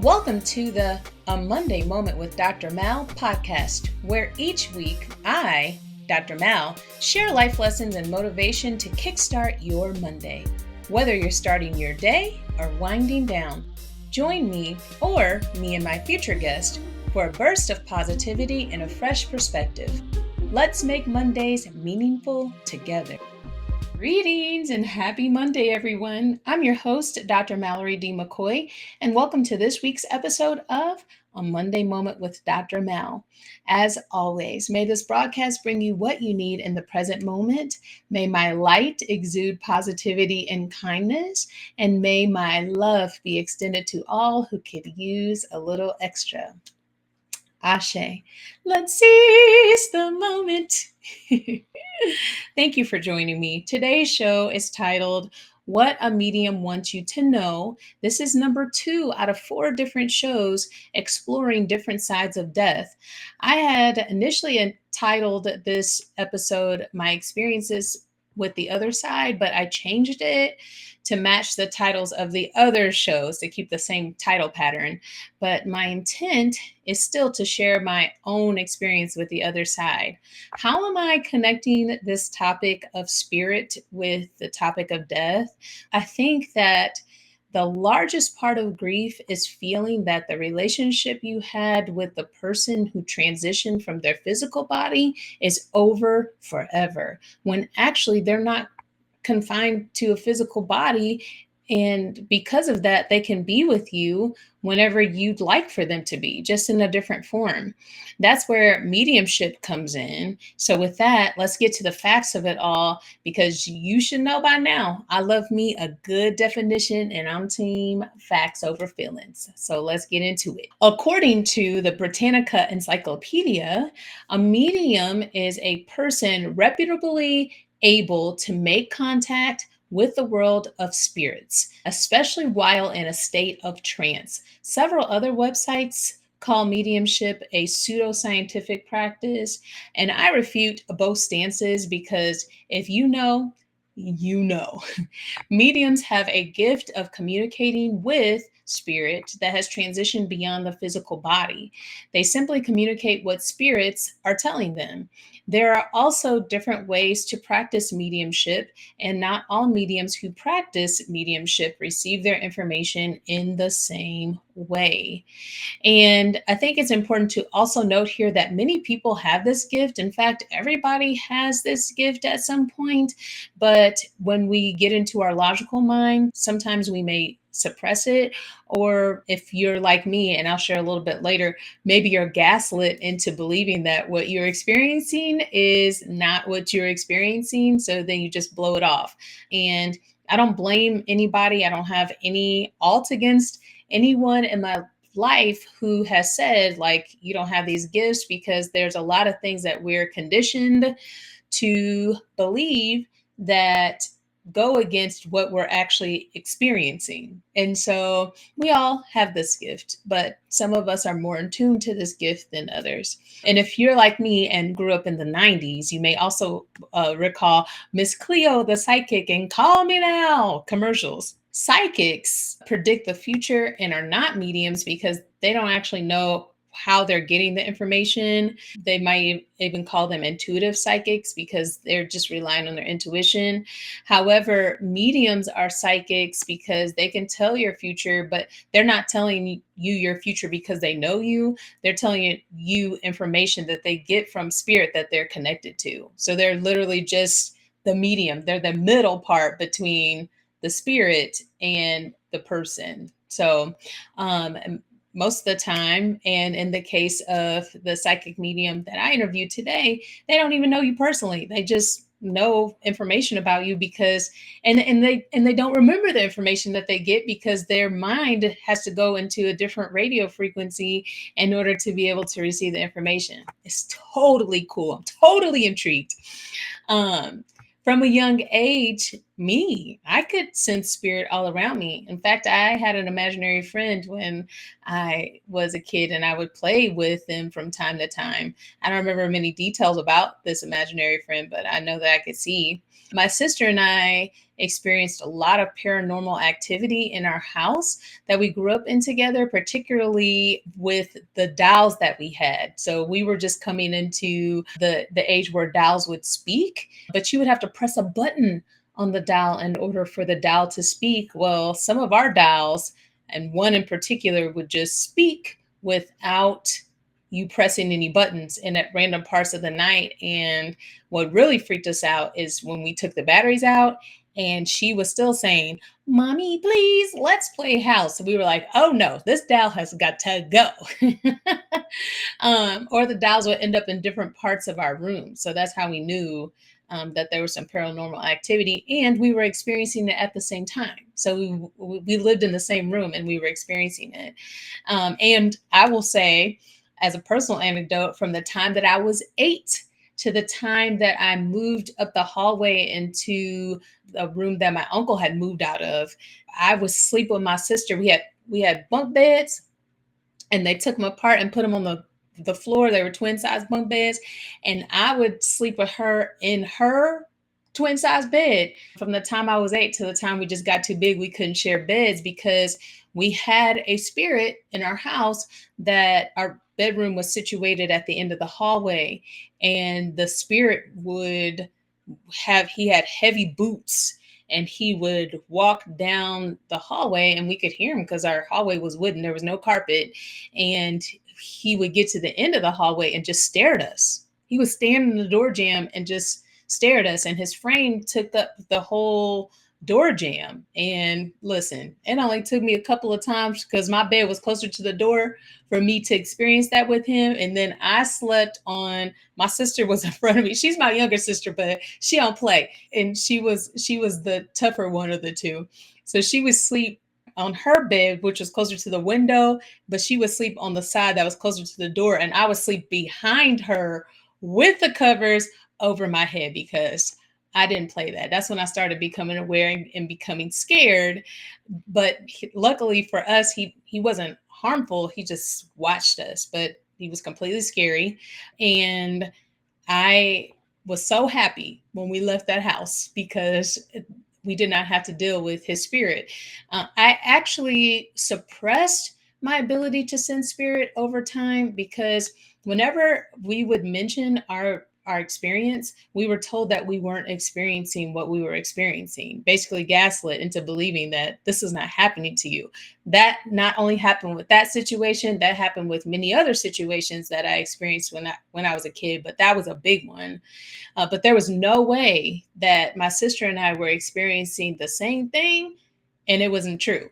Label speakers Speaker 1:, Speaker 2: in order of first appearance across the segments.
Speaker 1: Welcome to the A Monday Moment with Dr. Mal podcast, where each week I, Dr. Mal, share life lessons and motivation to kickstart your Monday. Whether you're starting your day or winding down, join me or me and my future guest for a burst of positivity and a fresh perspective. Let's make Mondays meaningful together. Greetings and happy Monday, everyone. I'm your host, Dr. Mallory D. McCoy, and welcome to this week's episode of A Monday Moment with Dr. Mal. As always, may this broadcast bring you what you need in the present moment. May my light exude positivity and kindness, and may my love be extended to all who could use a little extra. Ashe. Let's seize the moment. Thank you for joining me. Today's show is titled What a Medium Wants You to Know. This is number 2 out of 4 different shows exploring different sides of death. I had initially titled this episode My Experiences with the Other Side, but I changed it to match the titles of the other shows to keep the same title pattern. But my intent is still to share my own experience with the other side. How am I connecting this topic of spirit with the topic of death? I think that the largest part of grief is feeling that the relationship you had with the person who transitioned from their physical body is over forever, when actually they're not confined to a physical body. And because of that, they can be with you whenever you'd like for them to be, just in a different form. That's where mediumship comes in. So with that, let's get to the facts of it all, because you should know by now, I love me a good definition and I'm team facts over feelings. So let's get into it. According to the Britannica Encyclopedia, a medium is a person reputably able to make contact with the world of spirits, especially while in a state of trance. Several other websites call mediumship a pseudoscientific practice, and I refute both stances because if you know, you know. Mediums have a gift of communicating with spirit that has transitioned beyond the physical body. They simply communicate what spirits are telling them. There are also different ways to practice mediumship, and not all mediums who practice mediumship receive their information in the same way. And I think it's important to also note here that many people have this gift. In fact, everybody has this gift at some point. But when we get into our logical mind, sometimes we may suppress it. Or if you're like me, and I'll share a little bit later, maybe you're gaslit into believing that what you're experiencing is not what you're experiencing. So then you just blow it off. And I don't blame anybody. I don't have any alt against anyone in my life who has said, like, you don't have these gifts, because there's a lot of things that we're conditioned to believe that go against what we're actually experiencing. And so we all have this gift, but some of us are more in tune to this gift than others. And if you're like me and grew up in the 90s, you may also recall Miss Cleo the Psychic and Call Me Now commercials. Psychics predict the future and are not mediums because they don't actually know how they're getting the information. They might even call them intuitive psychics because they're just relying on their intuition. However, mediums are psychics because they can tell your future, but they're not telling you your future because they know you. They're telling you information that they get from spirit that they're connected to. So they're literally just the medium. They're the middle part between the spirit and the person. So, most of the time, and in the case of the psychic medium that I interviewed today, they don't even know you personally. They just know information about you because, and they don't remember the information that they get because their mind has to go into a different radio frequency in order to be able to receive the information. It's totally cool. I'm totally intrigued. From a young age, me. I could sense spirit all around me. In fact, I had an imaginary friend when I was a kid, and I would play with them from time to time. I don't remember many details about this imaginary friend, but I know that I could see. My sister and I experienced a lot of paranormal activity in our house that we grew up in together, particularly with the dolls that we had. So we were just coming into the age where dolls would speak, but you would have to press a button on the dial in order for the dial to speak. Well, some of our dials, and one in particular, would just speak without you pressing any buttons and at random parts of the night. And what really freaked us out is when we took the batteries out and she was still saying, "Mommy, please, let's play house." So we were like, oh no, this dial has got to go. Or the dials would end up in different parts of our room. So that's how we knew that there was some paranormal activity, and we were experiencing it at the same time. So we lived in the same room and we were experiencing it. And I will say, as a personal anecdote, from the time that I was 8 to the time that I moved up the hallway into a room that my uncle had moved out of, I was asleep with my sister. We had bunk beds, and they took them apart and put them on the floor. They were twin size bunk beds, and I would sleep with her in her twin size bed from the time I was 8 to the time we just got too big. We couldn't share beds because we had a spirit in our house that our bedroom was situated at the end of the hallway, and the spirit would he had heavy boots, and he would walk down the hallway and we could hear him because our hallway was wooden, there was no carpet, and he would get to the end of the hallway and just stare at us. He would stand in the door jamb and just stare at us, and his frame took up the whole door jamb. And listen, it only took me a couple of times because my bed was closer to the door for me to experience that with him. And then I slept on, my sister was in front of me. She's my younger sister, but she don't play. And she was the tougher one of the two. So she would sleep on her bed, which was closer to the window, but she would sleep on the side that was closer to the door. And I would sleep behind her with the covers over my head because I didn't play that. That's when I started becoming aware and becoming scared. But luckily for us, he wasn't harmful. He just watched us, but he was completely scary. And I was so happy when we left that house because we did not have to deal with his spirit. I actually suppressed my ability to sense spirit over time because whenever we would mention our experience, we were told that we weren't experiencing what we were experiencing, basically gaslit into believing that this is not happening to you. That not only happened with that situation, that happened with many other situations that I experienced when I was a kid, but that was a big one. But there was no way that my sister and I were experiencing the same thing and it wasn't true.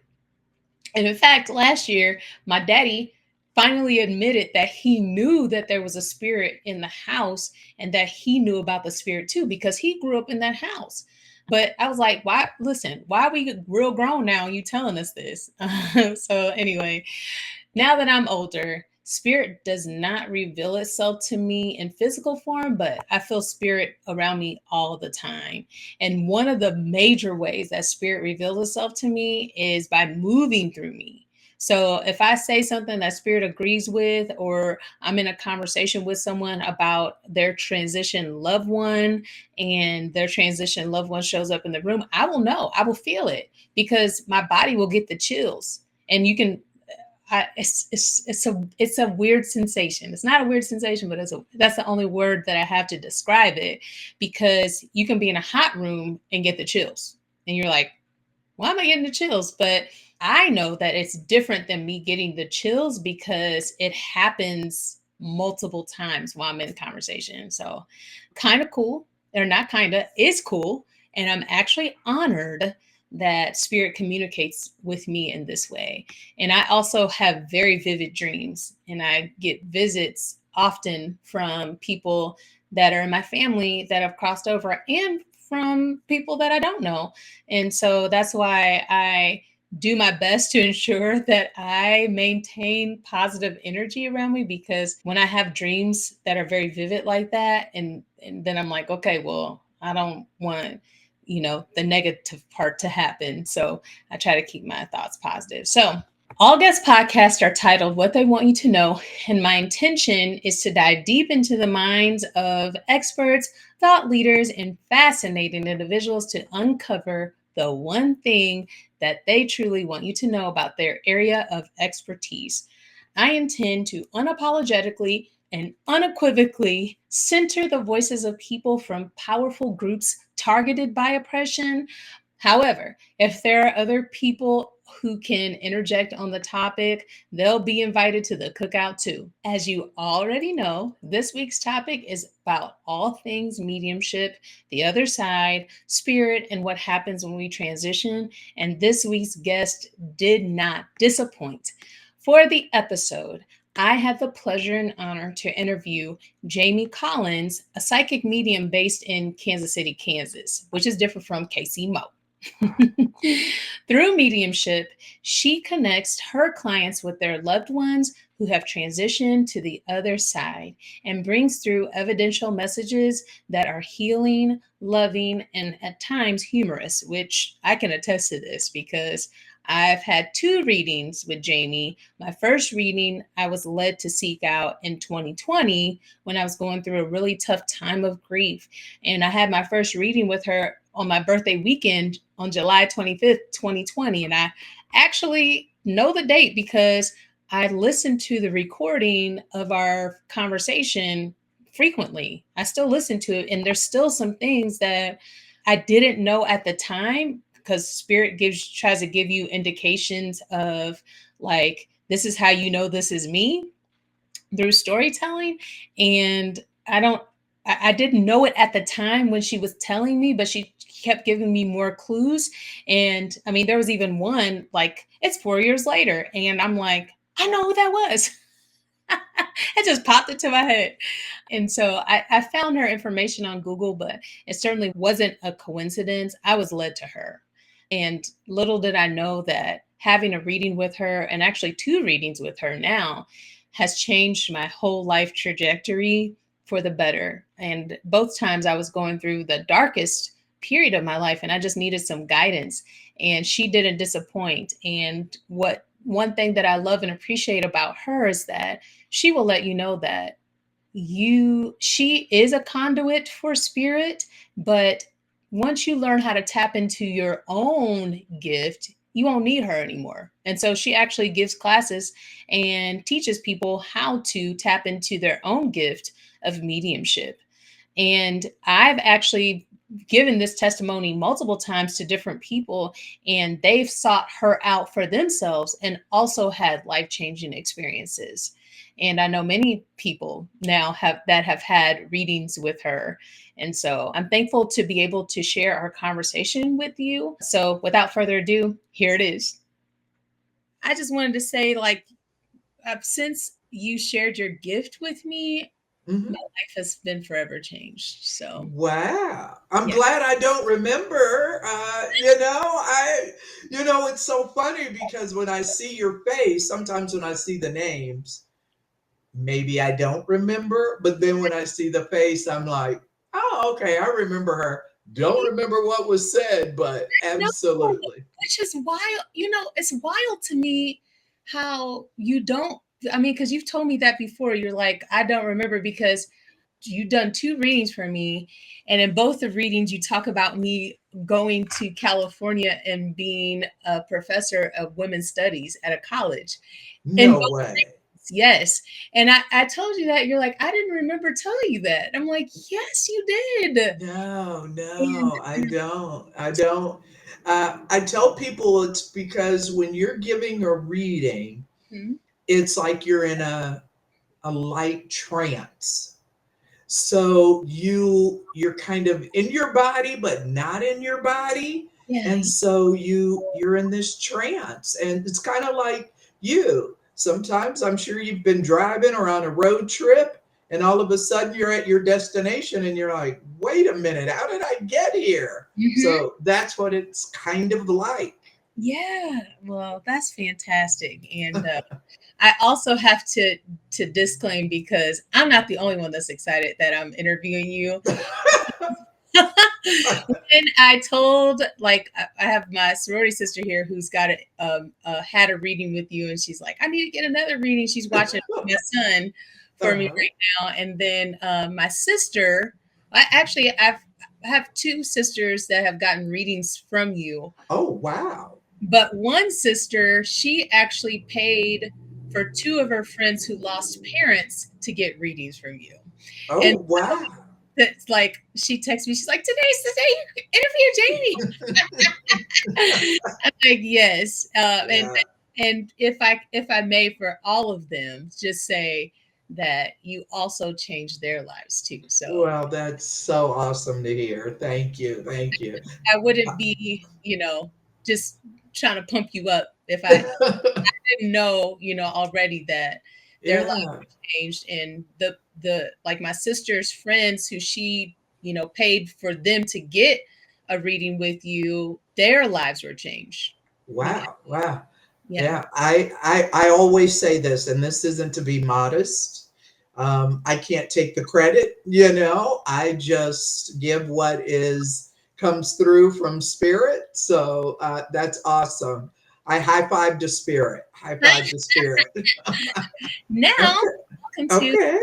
Speaker 1: And in fact, last year, my daddy finally admitted that he knew that there was a spirit in the house and that he knew about the spirit too, because he grew up in that house. But I was like, why? Listen, why are we real grown now? And you telling us this? So, anyway, now that I'm older, spirit does not reveal itself to me in physical form, but I feel spirit around me all the time. And one of the major ways that spirit reveals itself to me is by moving through me. So if I say something that spirit agrees with, or I'm in a conversation with someone about their transition loved one and their transition loved one shows up in the room, I will know, I will feel it because my body will get the chills. And you can it's a weird sensation. It's not a weird sensation, but that's the only word that I have to describe it, because you can be in a hot room and get the chills, and you're like, why am I getting the chills? But I know that it's different than me getting the chills because it happens multiple times while I'm in the conversation. So kind of cool, or not kind of, is cool. And I'm actually honored that spirit communicates with me in this way. And I also have very vivid dreams, and I get visits often from people that are in my family that have crossed over, and from people that I don't know. And so that's why I do my best to ensure that I maintain positive energy around me, because when I have dreams that are very vivid like that, and then I'm like, okay, well, I don't want the negative part to happen. So I try to keep my thoughts positive. So all guest podcasts are titled What They Want You to Know, and my intention is to dive deep into the minds of experts, thought leaders, and fascinating individuals to uncover the one thing that they truly want you to know about their area of expertise. I intend to unapologetically and unequivocally center the voices of people from powerful groups targeted by oppression. However, if there are other people who can interject on the topic, they'll be invited to the cookout too. As you already know, this week's topic is about all things mediumship, the other side, spirit, and what happens when we transition. And this week's guest did not disappoint. For the episode, I had the pleasure and honor to interview Jamie Collins, a psychic medium based in Kansas City, Kansas, which is different from KC Mo. Through mediumship, she connects her clients with their loved ones who have transitioned to the other side and brings through evidential messages that are healing, loving, and at times humorous, which I can attest to this because I've had 2 readings with Jamie. My first reading, I was led to seek out in 2020 when I was going through a really tough time of grief. And I had my first reading with her on my birthday weekend on July 25th, 2020. And I actually know the date because I listened to the recording of our conversation frequently. I still listen to it, and there's still some things that I didn't know at the time because spirit tries to give you indications of like, this is how you know this is me through storytelling. And I didn't know it at the time when she was telling me, but she kept giving me more clues. And I mean, there was even one like, it's 4 years later. And I'm like, I know who that was. It just popped into my head. And so I found her information on Google, but it certainly wasn't a coincidence. I was led to her. And little did I know that having a reading with her, and actually 2 readings with her now, has changed my whole life trajectory for the better. And both times I was going through the darkest period of my life and I just needed some guidance. And she didn't disappoint. And one thing that I love and appreciate about her is that she will let you know that she is a conduit for spirit, but once you learn how to tap into your own gift, you won't need her anymore. And so she actually gives classes and teaches people how to tap into their own gift of mediumship. And I've actually given this testimony multiple times to different people, and they've sought her out for themselves and also had life-changing experiences. And I know many people now have had readings with her. And so I'm thankful to be able to share our conversation with you. So without further ado, here it is. I just wanted to say, like, since you shared your gift with me, my life has been forever changed. So
Speaker 2: Wow. I'm
Speaker 1: yeah.
Speaker 2: glad I don't remember. It's so funny because when I see your face, sometimes when I see the names, maybe I don't remember. But then when I see the face, I'm like, oh, okay, I remember her. Don't remember what was said, but
Speaker 1: No,
Speaker 2: absolutely.
Speaker 1: which is wild. It's wild to me how you don't. I mean, because you've told me that before. You're like, I don't remember because you've done 2 readings for me. And in both the readings, you talk about me going to California and being a professor of women's studies at a college. In
Speaker 2: No
Speaker 1: both
Speaker 2: way.
Speaker 1: readings, yes. And I told you that. You're like, I didn't remember telling you that. I'm like, yes, you did.
Speaker 2: No,
Speaker 1: And
Speaker 2: no, I don't. I don't. I tell people it's because when you're giving a reading,
Speaker 1: Mhm.
Speaker 2: it's like you're in a light trance. So you're kind of in your body but not in your body,
Speaker 1: Yeah.
Speaker 2: and so you're in this trance, and it's kind of like you sometimes I'm sure you've been driving or on a road trip, and all of a sudden you're at your destination and you're like, wait a minute, how did I get here?
Speaker 1: Mhm.
Speaker 2: So that's what it's kind of like.
Speaker 1: Yeah, well, that's fantastic. And I also have to disclaim because I'm not the only one that's excited that I'm interviewing you. When And I told, like, I have my sorority sister here who's got had a reading with you, and she's like, I need to get another reading. She's watching my son for me
Speaker 2: Uh-huh.
Speaker 1: right now. And then my sister, I have two sisters that have gotten readings from you.
Speaker 2: Oh, wow.
Speaker 1: But one sister, she actually paid for two of her friends who lost parents to get readings from you.
Speaker 2: Oh,
Speaker 1: And
Speaker 2: wow.
Speaker 1: that's like, she texts me, she's like, today's the day you interview Jamie. I'm like, yes.
Speaker 2: Yeah.
Speaker 1: And if I may, for all of them, just say that you also changed their lives too. So
Speaker 2: Well, that's so awesome to hear. Thank you. Thank you.
Speaker 1: I wouldn't be, just trying to pump you up if I didn't know, already that their lives
Speaker 2: Yeah.
Speaker 1: changed. And the like my sister's friends who she, paid for them to get a reading with you, their lives were changed. Because
Speaker 2: Wow. Wow.
Speaker 1: yeah,
Speaker 2: Yeah. I always say this, and this isn't to be modest. I can't take the credit, I just give what is comes through from spirit. So that's awesome. I high five to spirit. High five to spirit.
Speaker 1: now
Speaker 2: Okay.
Speaker 1: welcome to
Speaker 2: Okay.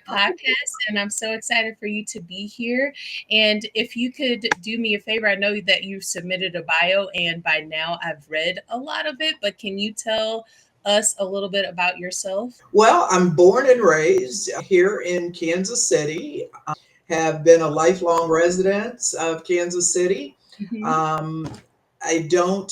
Speaker 1: my podcast, and I'm so excited for you to be here. And if you could do me a favor, I know that you submitted a bio, and by now I've read a lot of it, but can you tell us a little bit about yourself?
Speaker 2: Well, I'm born and raised here in Kansas City. Have been a lifelong resident of Kansas City.
Speaker 1: Hmm.
Speaker 2: Um, I don't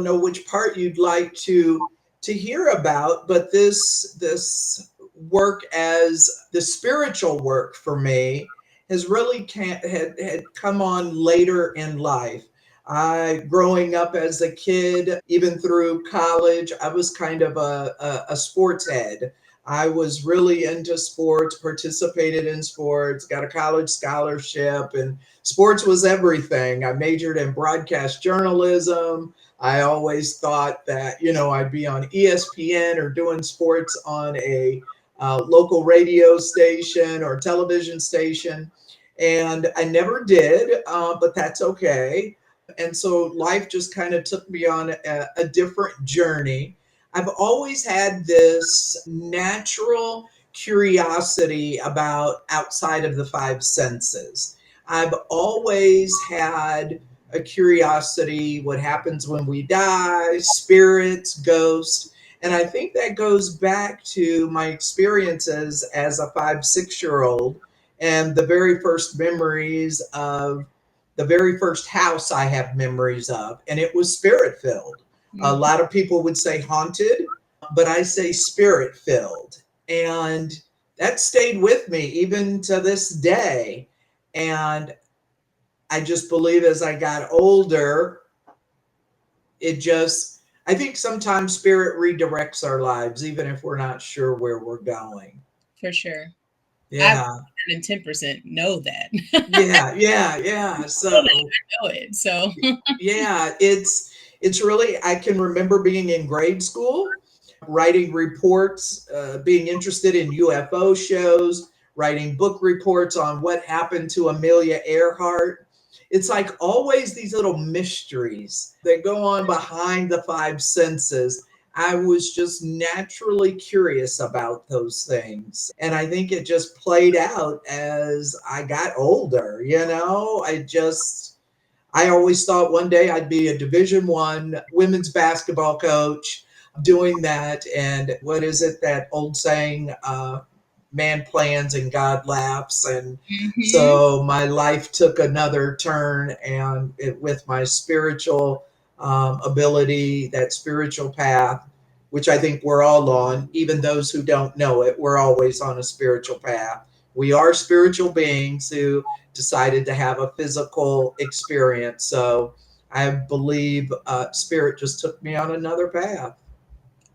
Speaker 2: know which part you'd like to hear about, but this work as the spiritual work for me has really had come on later in life. I growing up as a kid, even through college, I was kind of a sports head. I was really into sports, participated in sports, got a college scholarship, and sports was everything. I majored in broadcast journalism. I always thought that, I'd be on ESPN or doing sports on a local radio station or television station. And I never did, but that's okay. And so life just kind of took me on a different journey. I've always had this natural curiosity about outside of the five senses. I've always had a curiosity what happens when we die, spirits, ghosts. And I think that goes back to my experiences as a 5, 6 year old and the very first memories of the very first house I have memories of. And it was spirit filled. A
Speaker 1: Mhm.
Speaker 2: lot of people would say haunted, but I say spirit filled. And that stayed with me even to this day. And I just believe as I got older, I think sometimes spirit redirects our lives, even if we're not sure where we're going.
Speaker 1: For sure. I
Speaker 2: Yeah.
Speaker 1: 110% know that.
Speaker 2: Yeah. Yeah. Yeah.
Speaker 1: Still
Speaker 2: So,
Speaker 1: know it. So,
Speaker 2: yeah, it's really, I can remember being in grade school, writing reports, being interested in UFO shows, writing book reports on what happened to Amelia Earhart. It's like always these little mysteries that go on behind the five senses. I was just naturally curious about those things. And I think it just played out as I got older, I always thought one day I'd be a Division 1 women's basketball coach doing that. And what is it, that old saying, man plans and God laughs. And
Speaker 1: mhm.
Speaker 2: so my life took another turn, and with my spiritual ability, that spiritual path, which I think we're all on, even those who don't know it, we're always on a spiritual path. We are spiritual beings who decided to have a physical experience. So I believe spirit just took me on another path.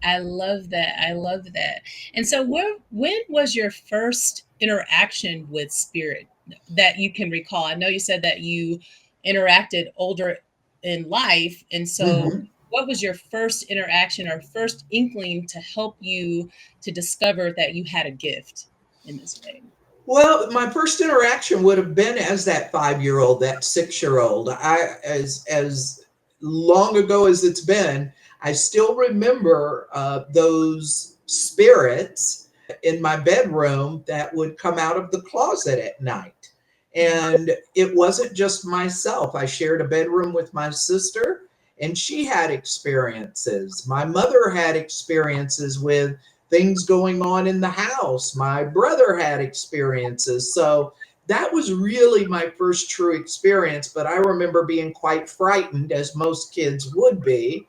Speaker 1: I love that. I love that. And so, when was your first interaction with spirit that you can recall? I know you said that you interacted older in life. And so,
Speaker 2: Mhm.
Speaker 1: what was your first interaction or first inkling to help you to discover that you had a gift in this way?
Speaker 2: Well, my first interaction would have been as that 5-year old, that 6-year old. As long ago as it's been, I still remember those spirits in my bedroom that would come out of the closet at night. And it wasn't just myself. I shared a bedroom with my sister, and she had experiences. My mother had experiences with things going on in the house. My brother had experiences. So that was really my first true experience. But I remember being quite frightened, as most kids would be.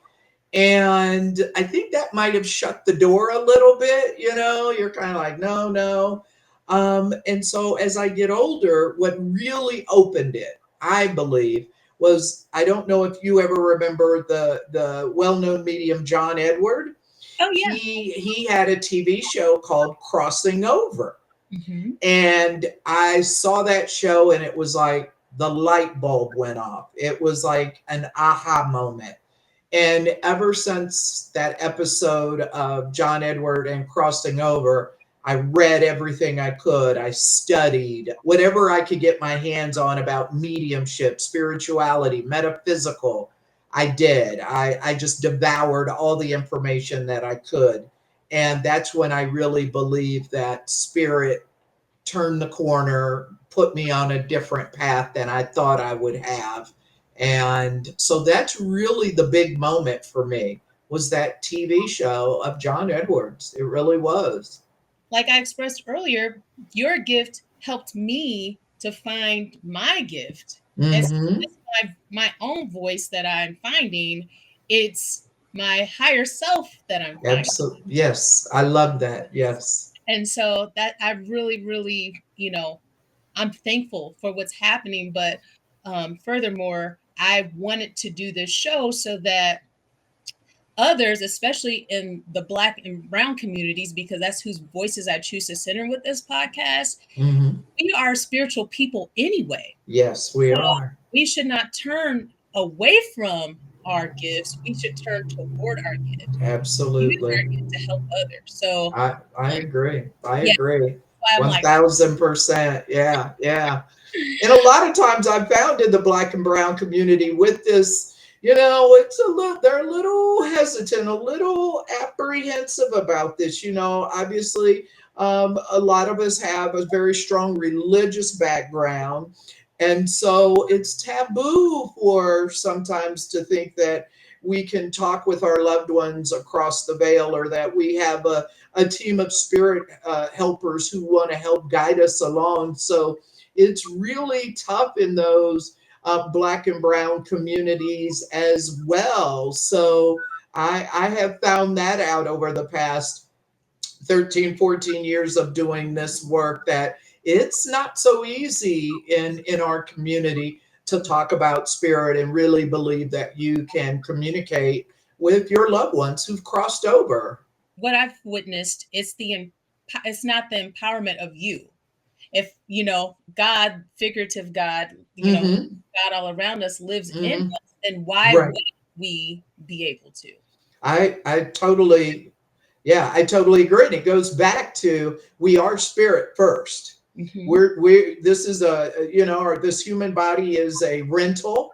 Speaker 2: And I think that might have shut the door a little bit. You're kind of like, no, no. And so as I get older, what really opened it, I believe, was, I don't know if you ever remember the well-known medium John Edward.
Speaker 1: Oh yeah.
Speaker 2: He had a TV show called Crossing Over.
Speaker 1: Mm-hmm.
Speaker 2: And I saw that show, and it was like the light bulb went off. It was like an aha moment. And ever since that episode of John Edward and Crossing Over, I read everything I could. I studied whatever I could get my hands on about mediumship, spirituality, metaphysical. I did. I just devoured all the information that I could. And that's when I really believed that spirit turned the corner, put me on a different path than I thought I would have. And so that's really the big moment for me, was that TV show of John Edwards. It really was.
Speaker 1: Like I expressed earlier, your gift helped me to find my gift.
Speaker 2: Mm-hmm.
Speaker 1: It's my own voice that I'm finding. It's my higher self that I'm finding.
Speaker 2: Absolutely. Yes. I love that. Yes.
Speaker 1: And so that I really, really, I'm thankful for what's happening. But furthermore, I wanted to do this show so that others, especially in the Black and Brown communities, because that's whose voices I choose to center with this podcast,
Speaker 2: Mm-hmm.
Speaker 1: we are spiritual people anyway.
Speaker 2: Yes, we
Speaker 1: So
Speaker 2: are.
Speaker 1: we should not turn away from our gifts. We should turn toward our gifts, use
Speaker 2: Absolutely.
Speaker 1: our gift to help others. So
Speaker 2: I agree. I
Speaker 1: yeah,
Speaker 2: agree.
Speaker 1: why I'm like,
Speaker 2: 1000%. Yeah. Yeah. And a lot of times I've found in the Black and brown community with this, it's a little, they're a little hesitant, a little apprehensive about this. Obviously, a lot of us have a very strong religious background. And so it's taboo for sometimes to think that we can talk with our loved ones across the veil, or that we have a team of spirit helpers who want to help guide us along. So it's really tough in those Black and brown communities as well. So I have found that out over the past 13, 14 years of doing this work, that it's not so easy in our community to talk about spirit and really believe that you can communicate with your loved ones who've crossed over.
Speaker 1: what I've witnessed, it's not the empowerment of you. If God, figurative God,
Speaker 2: Mm-hmm.
Speaker 1: God all around us lives in
Speaker 2: Mm-hmm.
Speaker 1: us, then why
Speaker 2: Right.
Speaker 1: would we be able to?
Speaker 2: I totally, yeah, I totally agree. And it goes back to, we are spirit first.
Speaker 1: Mm-hmm.
Speaker 2: We this is or this human body is a rental,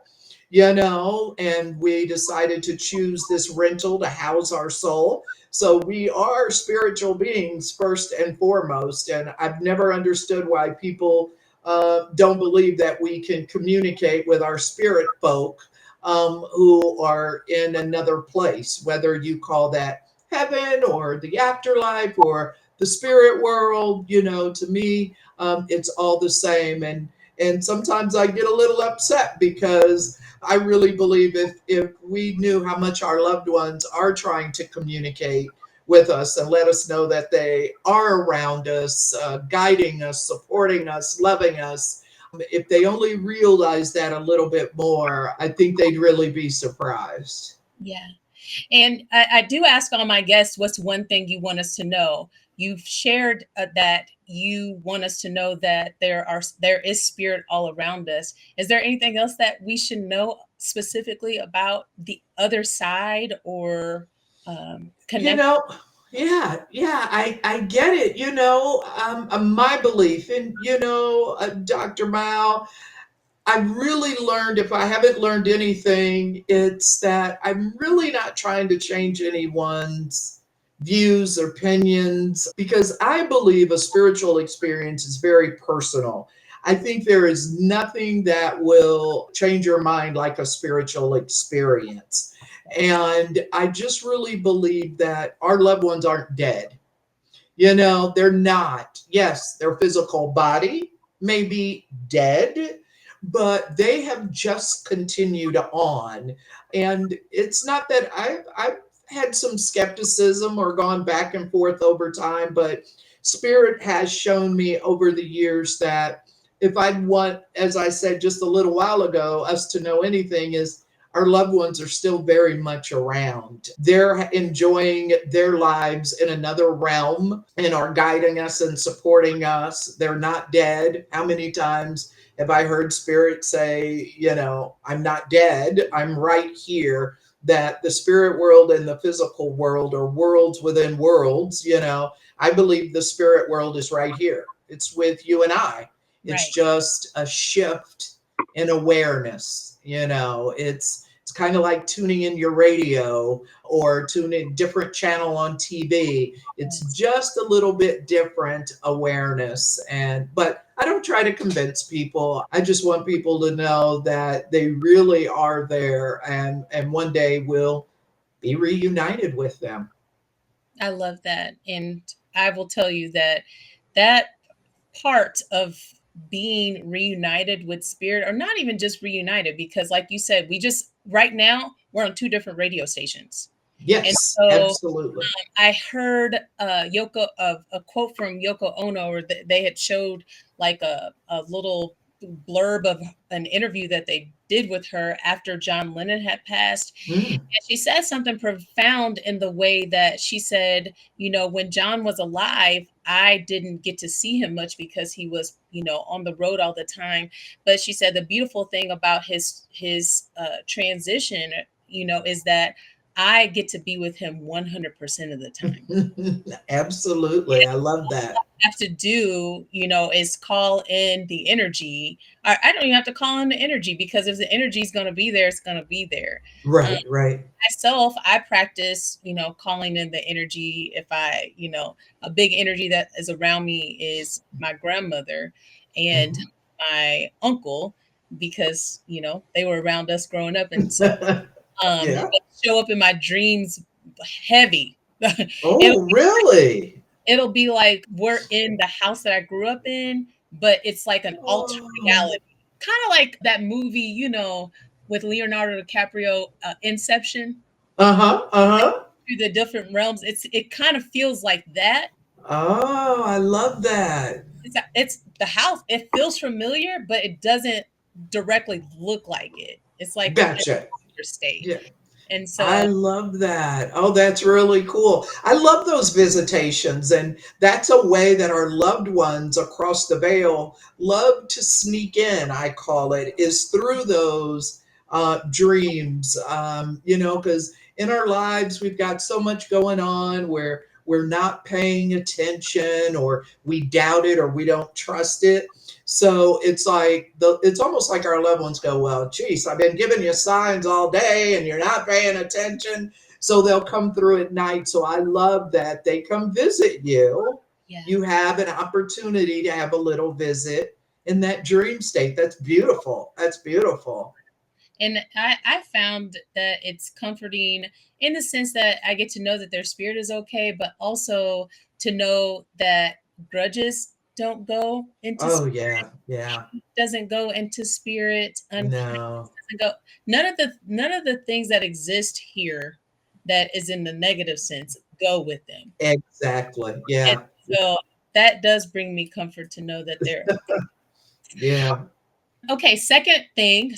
Speaker 2: and we decided to choose this rental to house our soul. So we are spiritual beings first and foremost. And I've never understood why people don't believe that we can communicate with our spirit folk who are in another place, whether you call that heaven or the afterlife or the spirit world. To me, it's all the same. And sometimes I get a little upset, because I really believe if we knew how much our loved ones are trying to communicate with us and let us know that they are around us, guiding us, supporting us, loving us, if they only realize that a little bit more, I think they'd really be surprised.
Speaker 1: Yeah. And I do ask all my guests, what's one thing you want us to know? You've shared that you want us to know that there is spirit all around us. Is there anything else that we should know specifically about the other side, or
Speaker 2: You
Speaker 1: connect?
Speaker 2: know, Yeah, I get it. My belief, and Dr. Mao, I've really learned, if I haven't learned anything, it's that I'm really not trying to change anyone's views or opinions, because I believe a spiritual experience is very personal. I think there is nothing that will change your mind like a spiritual experience. And I just really believe that our loved ones aren't dead. They're not. Yes, their physical body may be dead, but they have just continued on. And it's not that I've had some skepticism or gone back and forth over time, but Spirit has shown me over the years that if I'd want, as I said just a little while ago, us to know anything, is our loved ones are still very much around. They're enjoying their lives in another realm and are guiding us and supporting us. They're not dead. How many times have I heard Spirit say, I'm not dead, I'm right here? That the spirit world and the physical world are worlds within worlds. I believe the spirit world is right here. It's with you and I. It's
Speaker 1: Right.
Speaker 2: just a shift in awareness. It's kind of like tuning in your radio or tuning a different channel on TV. It's
Speaker 1: Yes.
Speaker 2: just a little bit different awareness. But I don't try to convince people. I just want people to know that they really are there, and one day we'll be reunited with them.
Speaker 1: I love that. And I will tell you that that part of being reunited with spirit, or not even just reunited, because like you said, we just right now we're on two different radio stations. And
Speaker 2: Yes,
Speaker 1: so
Speaker 2: absolutely.
Speaker 1: I heard Yoko of a quote from Yoko Ono, or they had showed like a little blurb of an interview that they did with her after John Lennon had passed.
Speaker 2: Mm.
Speaker 1: And she said something profound in the way that she said, when John was alive, I didn't get to see him much because he was, on the road all the time. But she said the beautiful thing about his transition, is that I get to be with him 100% of the time.
Speaker 2: Absolutely. I love that.
Speaker 1: Have to do, is call in the energy. I don't even have to call in the energy, because if the energy is going to be there, it's going to be there. Um,
Speaker 2: Right, right.
Speaker 1: Myself, I practice, calling in the energy. If a big energy that is around me is my grandmother and
Speaker 2: Mhm.
Speaker 1: my uncle, because, they were around us growing up. And so
Speaker 2: Yeah.
Speaker 1: they show up in my dreams heavy. it'll,
Speaker 2: Oh, really?
Speaker 1: it'll be like we're in the house that I grew up in, but it's like an alternate
Speaker 2: Oh.
Speaker 1: reality. Kind of like that movie, with Leonardo DiCaprio, Inception,
Speaker 2: Uh-huh. Uh-huh.
Speaker 1: through the different realms. It kind of feels like that.
Speaker 2: Oh, I love that.
Speaker 1: It's the house. It feels familiar, but it doesn't directly look like it. It's like in
Speaker 2: Gotcha.
Speaker 1: a state.
Speaker 2: Yeah.
Speaker 1: And
Speaker 2: I
Speaker 1: so
Speaker 2: love that. Oh, that's really cool. I love those visitations. And that's a way that our loved ones across the veil love to sneak in, I call it, is through those dreams. Because in our lives, we've got so much going on where we're not paying attention, or we doubt it, or we don't trust it. So it's almost like our loved ones go, well, geez, I've been giving you signs all day and you're not paying attention. So they'll come through at night. So I love that they come visit you.
Speaker 1: yeah.
Speaker 2: You have an opportunity to have a little visit in that dream state. That's beautiful. That's beautiful.
Speaker 1: And I found that it's comforting in the sense that I get to know that their spirit is okay, but also to know that grudges don't go into
Speaker 2: Oh, yeah. Yeah.
Speaker 1: doesn't go into spirit, unkindness
Speaker 2: No,
Speaker 1: doesn't go. None of the things that exist here that is in the negative sense go with them.
Speaker 2: exactly.
Speaker 1: And
Speaker 2: Yeah.
Speaker 1: so that does bring me comfort to know that they're
Speaker 2: Yeah.
Speaker 1: okay. Second thing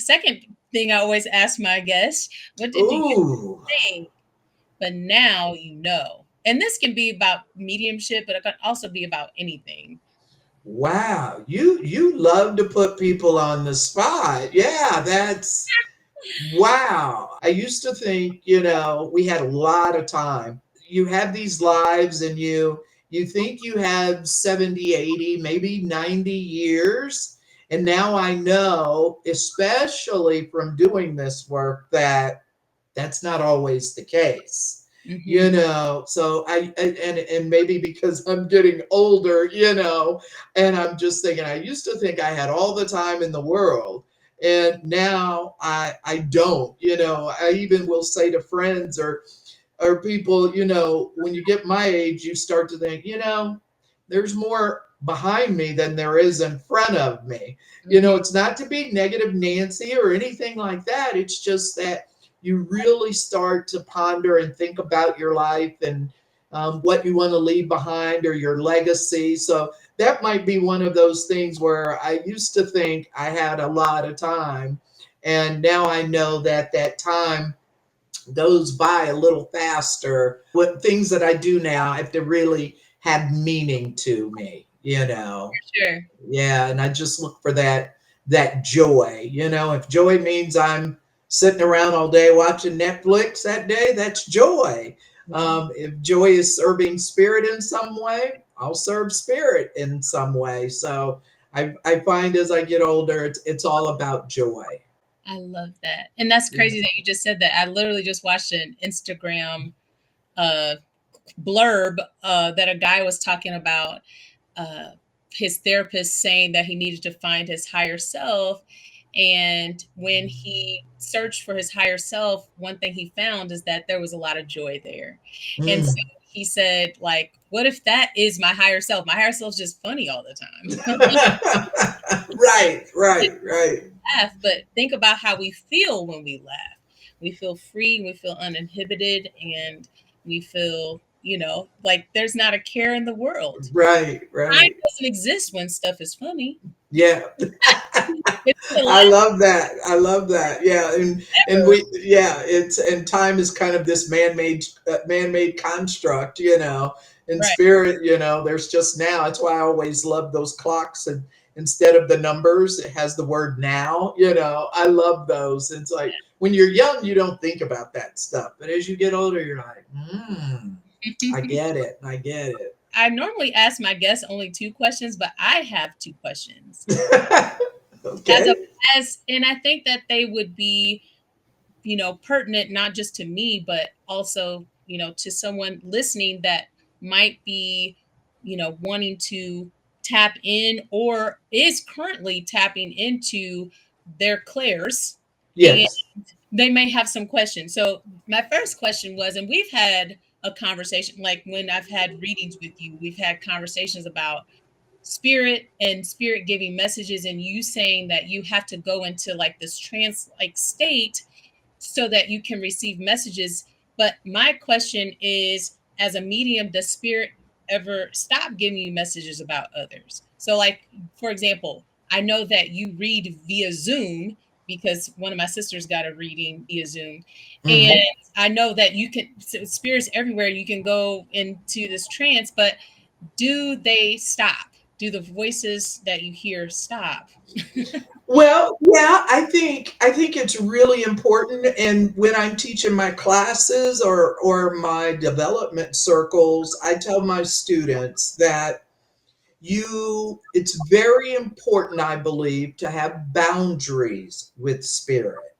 Speaker 1: I always ask my guests, what did you used
Speaker 2: Ooh.
Speaker 1: to think, but now you know? And this can be about mediumship, but it can also be about anything.
Speaker 2: Wow, you love to put people on the spot. Yeah, that's wow. I used to think, we had a lot of time. you have these lives, and you think you have 70, 80, maybe 90 years. And now I know, especially from doing this work, that that's not always the case.
Speaker 1: Mm-hmm.
Speaker 2: So and maybe because I'm getting older, and I'm just thinking, I used to think I had all the time in the world, and now I don't. I even will say to friends or people, when you get my age, you start to think, there's more behind me than there is in front of me.
Speaker 1: Mm-hmm.
Speaker 2: It's not to be negative Nancy or anything like that. It's just that you really start to ponder and think about your life, and what you want to leave behind, or your legacy. So that might be one of those things where I used to think I had a lot of time. And now I know that that time goes by a little faster. What things that I do now have to really have meaning to me.
Speaker 1: Sure.
Speaker 2: Yeah, and I just look for that joy. If joy means I'm sitting around all day watching Netflix that day, that's joy.
Speaker 1: Yeah.
Speaker 2: If joy is serving spirit in some way, I'll serve spirit in some way. So I find as I get older, it's all about joy.
Speaker 1: I love that. And that's
Speaker 2: Yeah.
Speaker 1: crazy that you just said that. I literally just watched an Instagram uh, blurb that a guy was talking about uh, his therapist saying that he needed to find his higher self. And when he searched for his higher self, one thing he found is that there was a lot of joy there. And so
Speaker 2: Mm.
Speaker 1: he said, like, what if that is my higher self? My higher self's just funny all the time.
Speaker 2: Right, right, right.
Speaker 1: Laugh, but think about how we feel when we laugh. We feel free, we feel uninhibited, and we feel, like there's not a care in the world.
Speaker 2: Right,
Speaker 1: Time
Speaker 2: right.
Speaker 1: doesn't exist when stuff is funny.
Speaker 2: Yeah.
Speaker 1: It's the
Speaker 2: I
Speaker 1: last
Speaker 2: love that. I love that. Yeah, and
Speaker 1: ever.
Speaker 2: it's and time is kind of this man-made construct, in
Speaker 1: Right.
Speaker 2: spirit, there's just now. That's why I always love those clocks, and instead of the numbers, it has the word now, I love those. It's like when you're young, you don't think about that stuff, but as you get older, you're like, I get it. I get
Speaker 1: I normally ask my guests only two questions, but I have two questions.
Speaker 2: it.
Speaker 1: As a
Speaker 2: Okay.
Speaker 1: as and I think that they would be, pertinent not just to me, but also, to someone listening that might be, wanting to tap in or is currently tapping into their clairs, and
Speaker 2: Yes.
Speaker 1: they may have some questions. So my first question was, and we've had a conversation, like when I've had readings with you, we've had conversations about spirit and spirit giving messages, and you saying that you have to go into like this trance like state so that you can receive messages. But my question is, as a medium, does spirit ever stop giving you messages about others? So, like, for example, I know that you read via Zoom because one of my sisters got a reading via Zoom. And
Speaker 2: Mhm.
Speaker 1: I know that you can, so spirits everywhere, you can go into this trance, but do they stop? Do the voices that you hear stop?
Speaker 2: Well, yeah, I think it's really important. And when I'm teaching my classes or my development circles, I tell my students that it's very important, I believe, to have boundaries with spirit.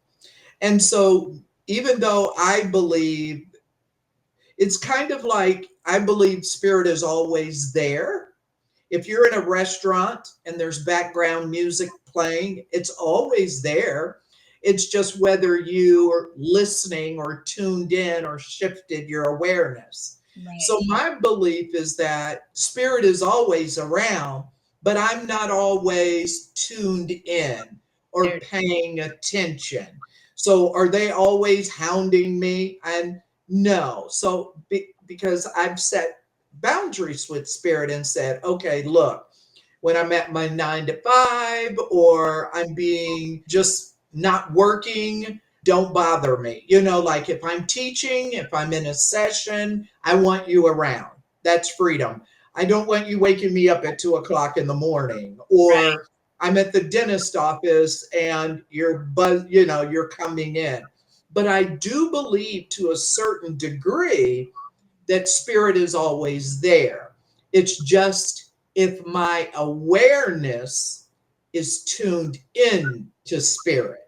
Speaker 2: And so even though I believe, it's kind of like I believe spirit is always there. If you're in a restaurant and there's background music playing, it's always there. It's just whether you are listening or tuned in or shifted your awareness. So,
Speaker 1: Right.
Speaker 2: my belief is that spirit is always around, but I'm not always tuned in or
Speaker 1: There.
Speaker 2: paying attention. So, are they always hounding me? And no. So, because I've set boundaries with spirit and said, okay, look, when I'm at my 9 to 5 or I'm being just not working, don't bother me. Like if I'm teaching, if I'm in a session, I want you around. That's freedom. I don't want you waking me up at 2 o'clock in the morning,
Speaker 1: Right.
Speaker 2: or I'm at the dentist office and you're coming in. But I do believe to a certain degree that spirit is always there. It's just if my awareness is tuned in to spirit.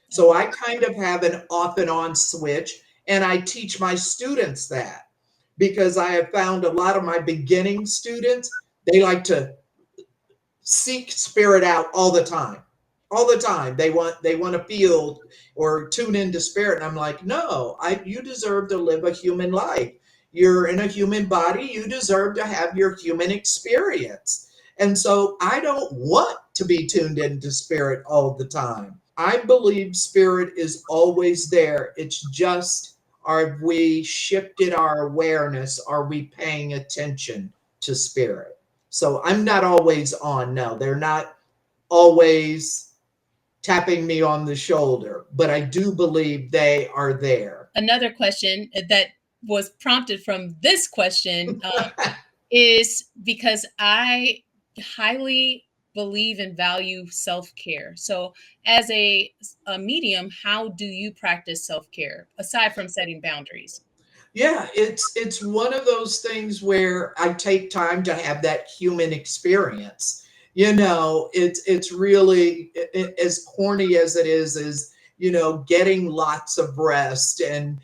Speaker 2: So I kind of have an off and on switch, and I teach my students that because I have found a lot of my beginning students, they like to seek spirit out all the time. All the time. They want to feel or tune into spirit. And I'm like, no, you deserve to live a human life. You're in a human body. You deserve to have your human experience. And so I don't want to be tuned into spirit all the time. I believe spirit is always there. It's just, are we shifted our awareness? Are we paying attention to spirit? So I'm not always on. No, they're not always tapping me on the shoulder, but I do believe they are there.
Speaker 1: Another question that was prompted from this question is because I highly believe and value self-care. So as a medium, how do you practice self-care aside from setting boundaries?
Speaker 2: Yeah, it's one of those things where I take time to have that human experience. It's really as corny as it is getting lots of rest, and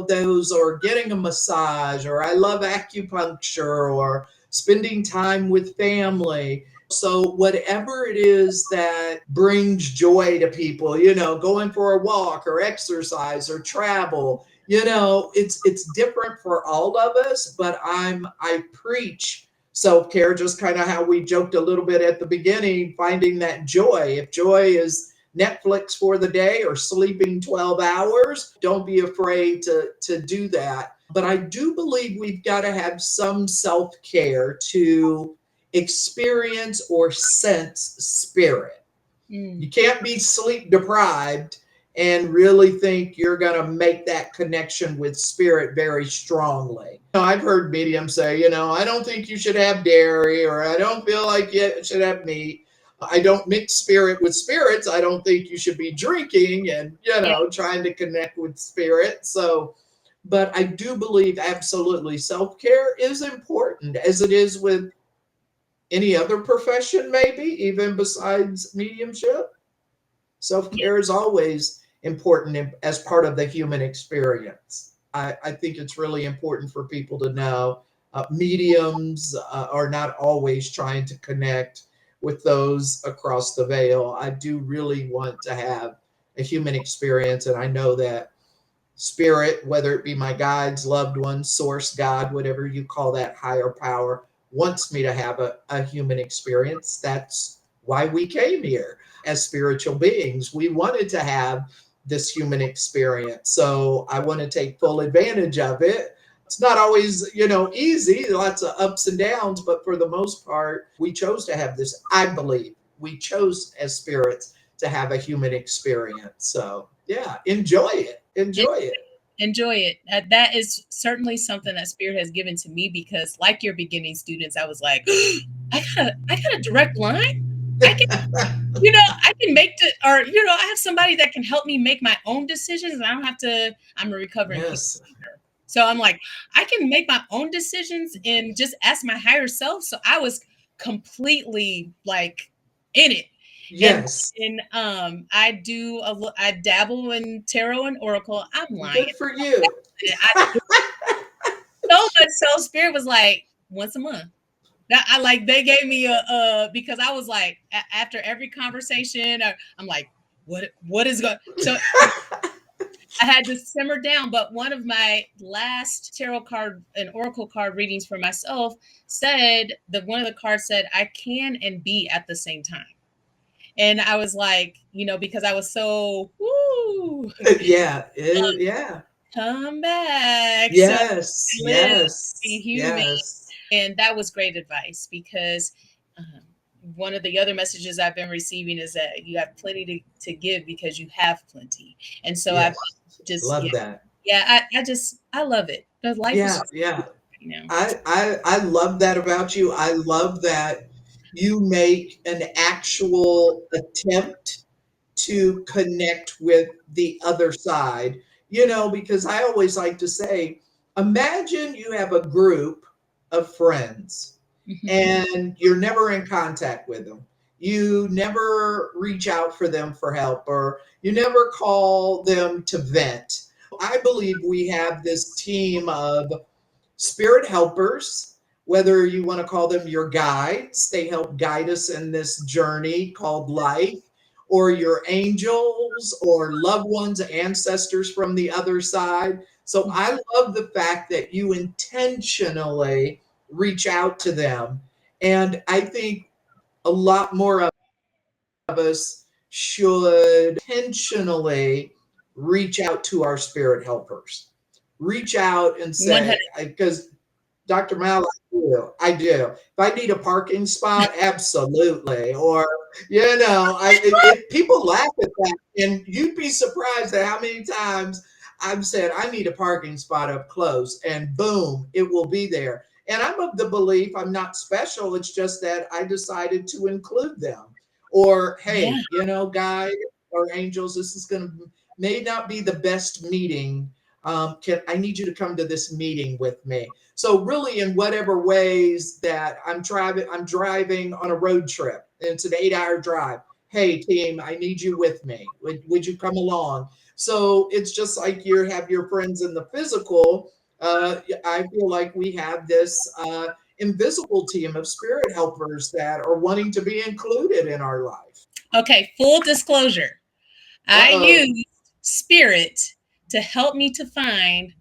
Speaker 2: those, or getting a massage, or I love acupuncture, or spending time with family. So whatever it is that brings joy to people, going for a walk or exercise or travel, it's different for all of us, but I preach self-care, just kind of how we joked a little bit at the beginning, finding that joy. If joy is Netflix for the day or sleeping 12 hours, don't be afraid to do that. But I do believe we've got to have some self-care to experience or sense spirit. You can't be sleep deprived and really think you're going to make that connection with spirit very strongly. I've heard mediums say, I don't think you should have dairy, or I don't feel like you should have meat. I don't mix spirit with spirits. I don't think you should be drinking and,
Speaker 1: Yeah.
Speaker 2: trying to connect with spirit. So, but I do believe absolutely self care is important, as it is with any other profession, maybe even besides mediumship. Self care is always important as part of the human experience. I think it's really important for people to know mediums are not always trying to connect with those across the veil. I do really want to have a human experience, and I know that spirit, whether it be my guides, loved ones, source, God, whatever you call that higher power, wants me to have a human experience. That's why we came here as spiritual beings. We wanted to have this human experience. So I want to take full advantage of it. It's not always, easy, lots of ups and downs, but for the most part, we chose to have this. I believe we chose as spirits to have a human experience. So yeah, enjoy it. Enjoy it.
Speaker 1: Enjoy it. That is certainly something that spirit has given to me, because like your beginning students, I was like, I got a direct line. I can make I have somebody that can help me make my own decisions. I don't have to, I'm a recovering people
Speaker 2: Yes.
Speaker 1: pleaser. So I'm like, I can make my own decisions and just ask my higher self. So I was completely like in it. And
Speaker 2: Yes.
Speaker 1: I dabble in tarot and oracle. I'm lying.
Speaker 2: Good for you.
Speaker 1: I do so much so spirit was like once a month. That I like they gave me a because I was like after every conversation I'm like what is going, so I had to simmer down. But one of my last tarot card and oracle card readings for myself said that one of the cards said I can and be at the same time. And I was like, because I was so woo,
Speaker 2: Yeah. Yeah.
Speaker 1: come back. So
Speaker 2: Yes.
Speaker 1: live, be
Speaker 2: Yes.
Speaker 1: human.
Speaker 2: Yes.
Speaker 1: And that was great advice, because one of the other messages I've been receiving is that you have plenty to give because you have plenty. And so I've
Speaker 2: Yes.
Speaker 1: just,
Speaker 2: Love that.
Speaker 1: I love it. The life is
Speaker 2: Yeah.
Speaker 1: just,
Speaker 2: Yeah.
Speaker 1: it's
Speaker 2: I love that about you. I love that you make an actual attempt to connect with the other side, because I always like to say, Imagine you have a group of friends
Speaker 1: Mm-hmm.
Speaker 2: and you're never in contact with them. You never reach out for them for help, or you never call them to vent. I believe we have this team of spirit helpers, whether you want to call them your guides, they help guide us in this journey called life, or your angels or loved ones, ancestors from the other side. So I love the fact that you intentionally reach out to them. And I think a lot more of us should intentionally reach out to our spirit helpers. Reach out and
Speaker 1: 100.
Speaker 2: say, because Dr. Mal, I do. I do. If I need a parking spot, absolutely. Or, people laugh at that. And you'd be surprised at how many times I've said, I need a parking spot up close, and boom, it will be there. And I'm of the belief I'm not special. It's just that I decided to include them. Or,
Speaker 1: Yeah.
Speaker 2: hey, guide or angels, this is going to may not be the best meeting. I need you to come to this meeting with me. So really, in whatever ways that I'm driving on a road trip, and it's an 8-hour drive. Hey team, I need you with me. Would you come along? So it's just like you have your friends in the physical. I feel like we have this invisible team of spirit helpers that are wanting to be included in our life.
Speaker 1: Okay, full disclosure.
Speaker 2: Uh
Speaker 1: I
Speaker 2: oh.
Speaker 1: used Spirit to help me to find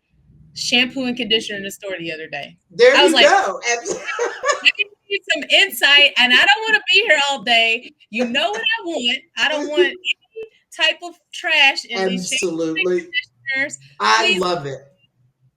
Speaker 1: shampoo and conditioner in the store the other day.
Speaker 2: There
Speaker 1: I was
Speaker 2: you
Speaker 1: like,
Speaker 2: go.
Speaker 1: I need some insight, and I don't want to be here all day. You know what I want? I don't want any type of trash in these shampoos and
Speaker 2: Absolutely.
Speaker 1: conditioners.
Speaker 2: I
Speaker 1: Please,
Speaker 2: love it.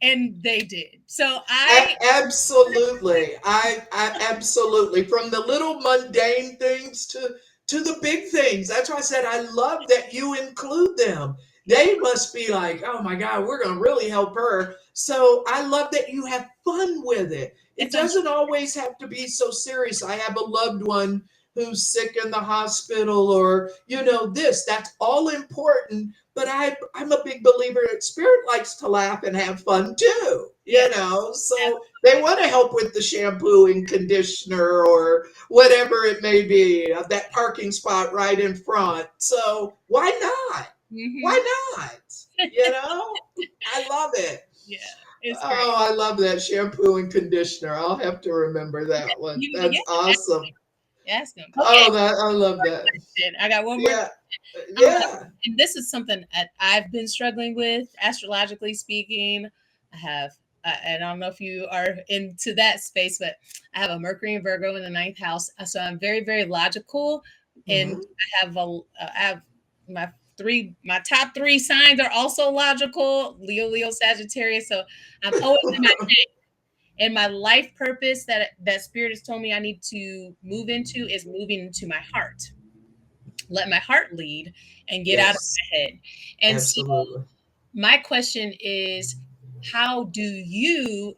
Speaker 1: and they did. So I
Speaker 2: Absolutely. I absolutely, from the little mundane things to the big things. That's why I said I love that you include them. They must be like, oh my God, we're going to really help her. So I love that you have fun with it. It
Speaker 1: it's on.
Speaker 2: doesn't always have to be so serious. I have a loved one who's sick in the hospital, or this, that's all important. But I'm a big believer that spirit likes to laugh and have fun too.
Speaker 1: Yeah,
Speaker 2: So they
Speaker 1: absolutely.
Speaker 2: want to help with the shampoo and conditioner or whatever it may be, that parking spot right in front. So why not?
Speaker 1: Hmm.
Speaker 2: Why not? You know, I love it.
Speaker 1: Yeah, it's
Speaker 2: Oh,
Speaker 1: great.
Speaker 2: I love that shampoo and conditioner. I'll have to remember that one.
Speaker 1: Yeah,
Speaker 2: That's awesome.
Speaker 1: ask them. Okay,
Speaker 2: Oh, I love that.
Speaker 1: I got one more.
Speaker 2: Yeah, yeah.
Speaker 1: And this is something that I've been struggling with, astrologically speaking. I have, and I don't know if you are into that space, but I have a Mercury and Virgo in the ninth house, so I'm very, very logical, and
Speaker 2: Mhm.
Speaker 1: I have my my top three signs are also logical: Leo, Leo, Sagittarius. So I'm always in my life purpose that Spirit has told me I need to move into is moving into my heart, let my heart lead and get out of
Speaker 2: Yes,
Speaker 1: my head. And so
Speaker 2: absolutely.
Speaker 1: my question is, how did you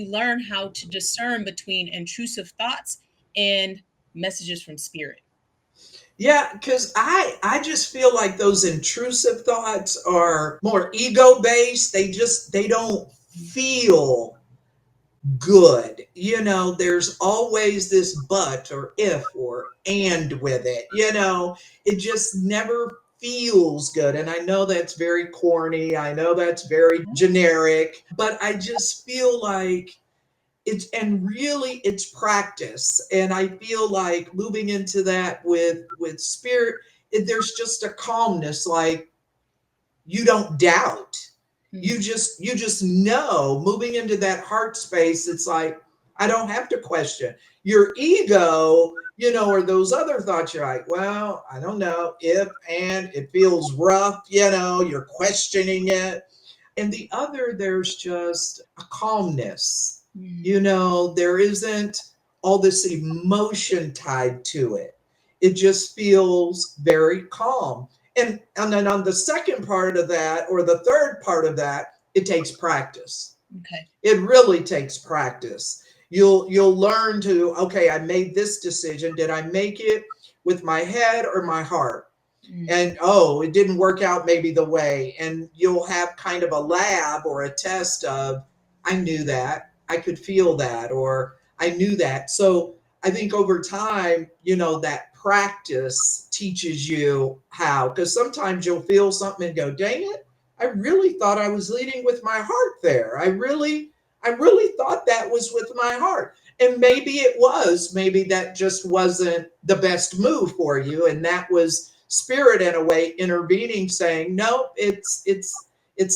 Speaker 1: learn how to discern between intrusive thoughts and messages from spirit?
Speaker 2: Yeah, because I just feel like those intrusive thoughts are more ego based. They don't feel good. There's always this but or if or and with it. It just never feels good. And I know that's very corny. I know that's very generic, but I just feel like it's practice. And I feel like moving into that with spirit, there's just a calmness, like you don't doubt.
Speaker 1: Mm-hmm.
Speaker 2: You just know, moving into that heart space, it's like I don't have to question your ego, or those other thoughts. You're like, well, I don't know if, and it feels rough, you're questioning it. And the other, there's just a calmness. There isn't all this emotion tied to it. It just feels very calm. And then on the second part of that, or the third part of that, it takes practice.
Speaker 1: Okay.
Speaker 2: It really takes practice. You'll learn to, okay, I made this decision. Did I make it with my head or my heart?
Speaker 1: Mm.
Speaker 2: And oh, it didn't work out maybe the way. And you'll have kind of a lab or a test of, I knew that. I could feel that, or I knew that. So I think over time, that practice teaches you how, because sometimes you'll feel something and go, dang it, I really thought I was leading with my heart there. I really thought that was with my heart. And maybe it was, maybe that just wasn't the best move for you. And that was spirit in a way intervening, saying, no, it's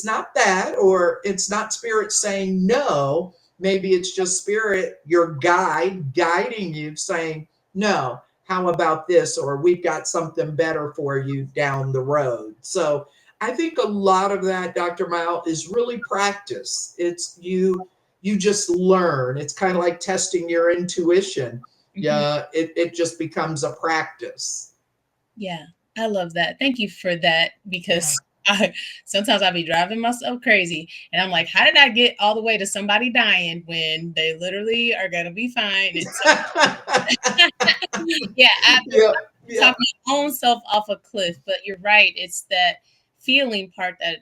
Speaker 2: not that, or it's not spirit saying no. Maybe it's just spirit, your guide, guiding you, saying, no, how about this? Or we've got something better for you down the road. So I think a lot of that, Dr. Mal, is really practice. It's you just learn. It's kind of like testing your intuition.
Speaker 1: Mm-hmm.
Speaker 2: Yeah, it just becomes a practice.
Speaker 1: Yeah, I love that. Thank you for that
Speaker 2: Yeah.
Speaker 1: because I sometimes I'll be driving myself crazy and I'm like, how did I get all the way to somebody dying when they literally are gonna be fine? And so yeah, I
Speaker 2: Yeah, yeah,
Speaker 1: talk my own self off a cliff, but you're right. It's that feeling part that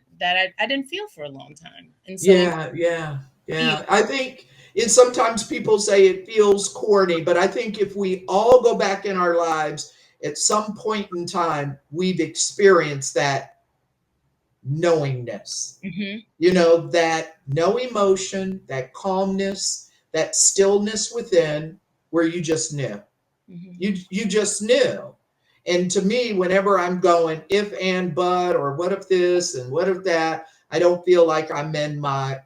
Speaker 1: I didn't feel for a long time. And so I'm
Speaker 2: yeah, yeah,
Speaker 1: feel.
Speaker 2: yeah. I think sometimes people say it feels corny, but I think if we all go back in our lives at some point in time, we've experienced that knowingness.
Speaker 1: Hmm.
Speaker 2: That no emotion, that calmness, that stillness within, where you just knew.
Speaker 1: Hmm.
Speaker 2: You just knew. And to me, whenever I'm going if and but, or what if this and what if that, I don't feel like I'm in my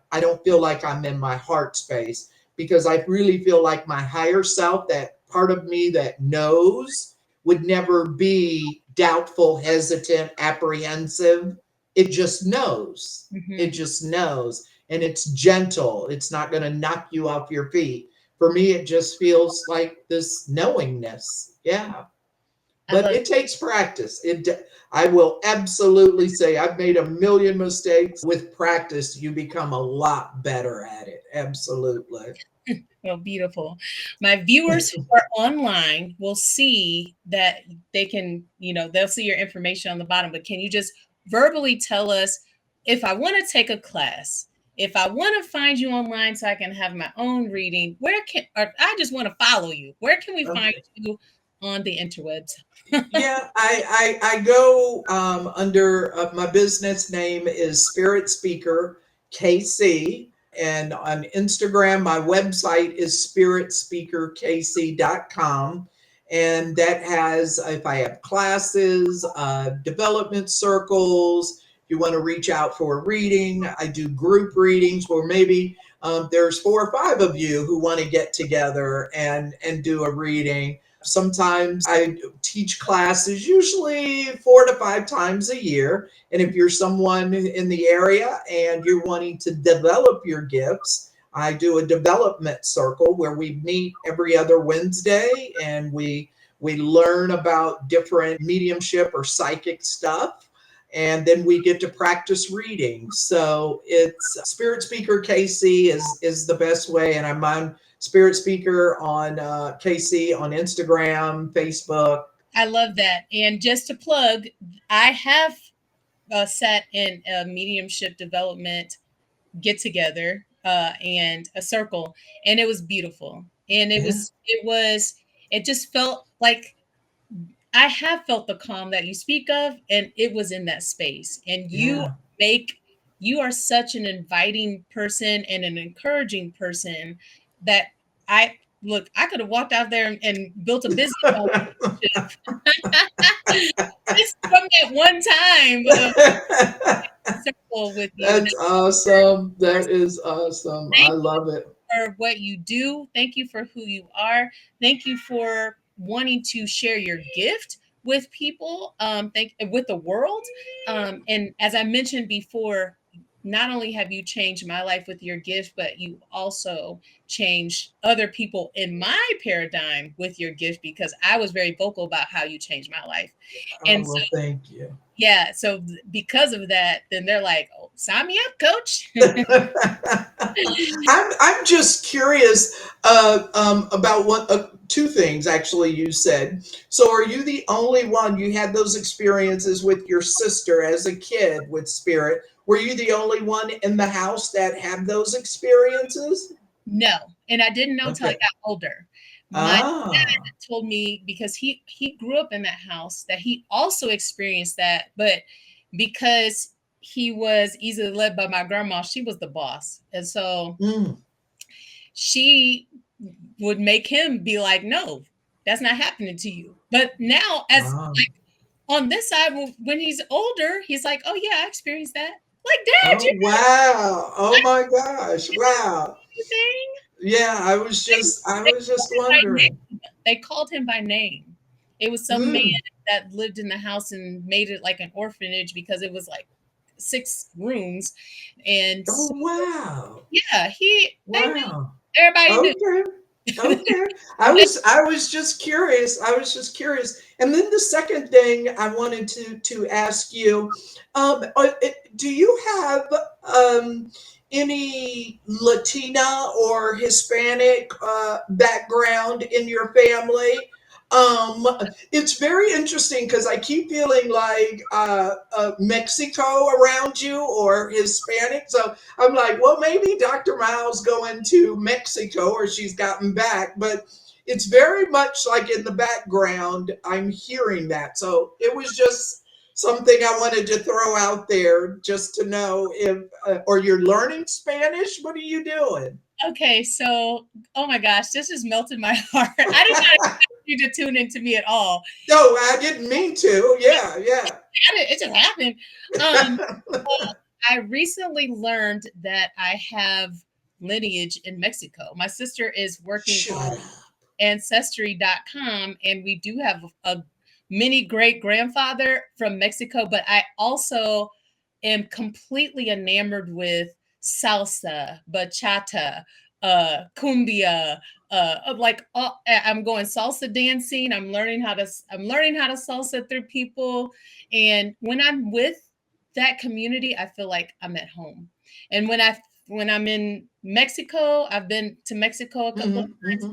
Speaker 2: heart space, because I really feel like my higher self, that part of me that knows, would never be doubtful, hesitant, apprehensive. It just knows. It
Speaker 1: Hmm.
Speaker 2: just knows. And it's gentle. It's not going to knock you off your feet. For me, it just feels like this knowingness. Yeah.
Speaker 1: I
Speaker 2: But
Speaker 1: love.
Speaker 2: it takes practice. I will absolutely say I've made a million mistakes. With practice, you become a lot better at it. Absolutely.
Speaker 1: Well, beautiful. My viewers who are online will see that they can, they'll see your information on the bottom, but can you just verbally tell us if I want to take a class, if I want to find you online so I can have my own reading, or I just want to follow you, where can we find
Speaker 2: Okay.
Speaker 1: you on the interwebs?
Speaker 2: Yeah, I go under my business name is Spirit Speaker KC, and on Instagram my website is spiritspeakerkc.com, and that has, if I have classes, development circles. If you want to reach out for a reading, I do group readings where maybe there's 4 or 5 of you who want to get together and do a reading. Sometimes I teach classes, usually 4 to 5 times a year. And if you're someone in the area and you're wanting to develop your gifts, I do a development circle where we meet every other Wednesday, and we learn about different mediumship or psychic stuff. And then we get to practice reading. So it's Spirit Speaker KC is the best way. And I'm on Spirit Speaker on KC on Instagram, Facebook.
Speaker 1: I love that. And just to plug, I have sat in a mediumship development get together and a circle, and it was beautiful, and
Speaker 2: Yeah,
Speaker 1: it just felt like I have felt the calm that you speak of, and it was in that space. And
Speaker 2: yeah.
Speaker 1: make you are such an inviting person and an encouraging person that I look, I could have walked out there and built a business on just from that one time of circle with you. And
Speaker 2: That's awesome. That is awesome. I
Speaker 1: thank
Speaker 2: love it.
Speaker 1: for what you do. Thank you for who you are. Thank you for wanting to share your gift with people, with the world. And as I mentioned before, not only have you changed my life with your gift, but you also changed other people in my paradigm with your gift because I was very vocal about how you changed my life.
Speaker 2: Oh,
Speaker 1: And so
Speaker 2: well, thank you.
Speaker 1: yeah, so because of that, then they're like, oh, Sign me up, coach.
Speaker 2: I'm just curious about what two things actually you said. So, are you the only one? You had those experiences with your sister as a kid with spirit. Were you the only one in the house that had those experiences?
Speaker 1: No, and I didn't know till I
Speaker 2: Okay.
Speaker 1: got older. My
Speaker 2: Ah.
Speaker 1: dad told me because he grew up in that house that he also experienced that, but because he was easily led by my grandma, she was the boss, and so
Speaker 2: Mm.
Speaker 1: she would make him be like, "No, that's not happening to you." But now, as
Speaker 2: Ah.
Speaker 1: on this side, when he's older, he's like, "Oh yeah, I experienced that." Like, Dad,
Speaker 2: Oh
Speaker 1: you
Speaker 2: wow. Oh my gosh. Wow.
Speaker 1: know anything?
Speaker 2: Yeah, I
Speaker 1: They
Speaker 2: was
Speaker 1: called
Speaker 2: just
Speaker 1: him by
Speaker 2: wondering.
Speaker 1: name. They called him by name. It was some man
Speaker 2: Mm.
Speaker 1: that lived in the house and made it like an orphanage because it was like 6 rooms, and
Speaker 2: Oh
Speaker 1: so,
Speaker 2: wow.
Speaker 1: yeah, they knew.
Speaker 2: Wow.
Speaker 1: Everybody knew.
Speaker 2: Okay. Okay.
Speaker 1: They-
Speaker 2: I was just curious. I was just curious. And then the second thing I wanted to ask you, do you have any Latina or Hispanic background in your family? It's very interesting because I keep feeling like Mexico around you or Hispanic. So I'm like, well, maybe Dr. Miles going to Mexico or she's gotten back, but it's very much like in the background. I'm hearing that. So it was just something I wanted to throw out there just to know if, or you're learning Spanish. What are you doing?
Speaker 1: okay, so oh my gosh, this has melted my heart. I did not expect you to tune into me at all.
Speaker 2: No, I didn't mean to. Yeah, yeah.
Speaker 1: It just happened. Um, I recently learned that I have lineage in Mexico. My sister is working
Speaker 2: Shut
Speaker 1: on
Speaker 2: up.
Speaker 1: ancestry.com, and we do have a mini great grandfather from Mexico, but I also am completely enamored with salsa, bachata, cumbia, I'm going salsa dancing. I'm learning how to salsa through people, and when I'm with that community, I feel like I'm at home. And when I'm in Mexico, I've been to Mexico a couple of
Speaker 2: Hmm,
Speaker 1: times.
Speaker 2: hmm.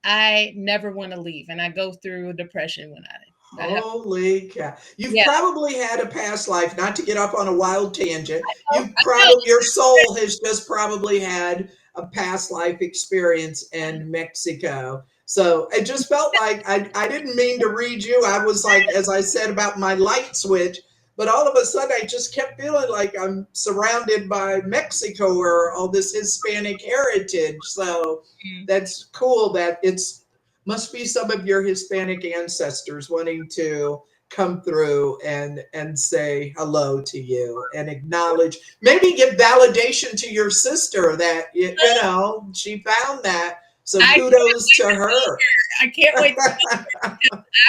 Speaker 1: I never want to leave, and I go through depression when I have.
Speaker 2: Holy cow. You've
Speaker 1: Yeah,
Speaker 2: probably had a past life, not to get up on a wild tangent.
Speaker 1: I know.
Speaker 2: Your soul has just probably had a past life experience in Mexico. So it just felt like I didn't mean to read you. I was like, as I said about my light switch, but all of a sudden I just kept feeling like I'm surrounded by Mexico or all this Hispanic heritage. So
Speaker 1: Mm.
Speaker 2: that's cool that it's must be some of your Hispanic ancestors wanting to come through and say hello to you and acknowledge, maybe give validation to your sister that you know she found that. So
Speaker 1: I
Speaker 2: kudos to her.
Speaker 1: I can't wait.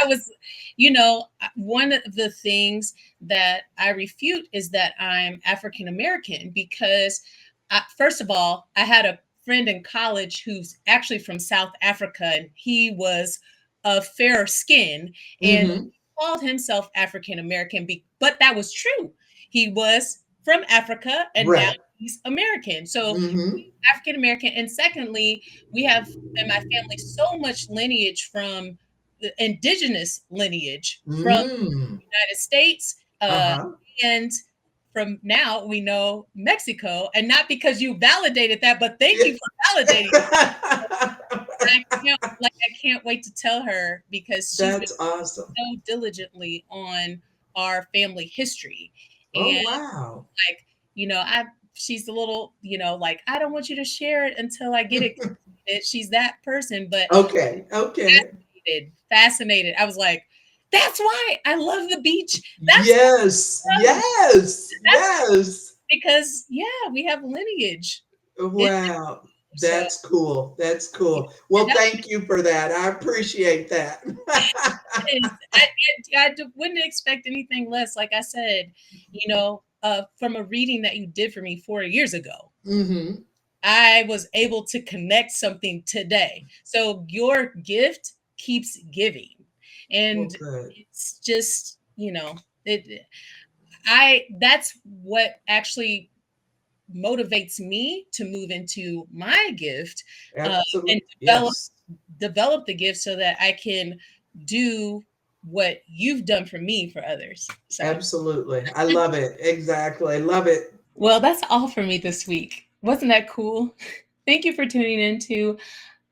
Speaker 1: I was, one of the things that I refute is that I'm African American because, first of all, I had a friend in college who's actually from South Africa, and he was of fairer skin and
Speaker 2: Hmm.
Speaker 1: called himself African American, but that was true. He was from Africa and now
Speaker 2: Right.
Speaker 1: he's American. So
Speaker 2: Hmm.
Speaker 1: African American. And secondly, we have in my family so much lineage from the indigenous lineage from
Speaker 2: Mm.
Speaker 1: the United States,
Speaker 2: Uh-huh.
Speaker 1: and from now we know Mexico. And not because you validated that, but thank you for validating. I can't wait to tell her because she's been
Speaker 2: That's awesome.
Speaker 1: so diligently on our family history.
Speaker 2: Oh
Speaker 1: And
Speaker 2: wow.
Speaker 1: like, I she's a little, like, I don't want you to share it until I get it completed. She's that person, but
Speaker 2: Okay. Okay.
Speaker 1: fascinated. I was like, that's why I love the beach. That's
Speaker 2: Yes,
Speaker 1: why I love
Speaker 2: yes,
Speaker 1: that's
Speaker 2: yes.
Speaker 1: because yeah, we have lineage. And
Speaker 2: Wow,
Speaker 1: so
Speaker 2: that's cool. That's
Speaker 1: yeah,
Speaker 2: cool.
Speaker 1: and
Speaker 2: Well,
Speaker 1: that
Speaker 2: thank you for that. I appreciate that.
Speaker 1: is wouldn't expect anything less. Like I said, from a reading that you did for me 4 years ago.
Speaker 2: Hmm.
Speaker 1: I was able to connect something today. So your gift keeps giving.
Speaker 2: Well,
Speaker 1: And
Speaker 2: good.
Speaker 1: it's just, it I that's what actually motivates me to move into my gift, and
Speaker 2: Absolutely.
Speaker 1: develop
Speaker 2: Yes.
Speaker 1: develop the gift so that I can do what you've done for me for others. So,
Speaker 2: Absolutely. I love it. Exactly. Love it.
Speaker 1: well, that's all for me this week. Wasn't that cool? Thank you for tuning in to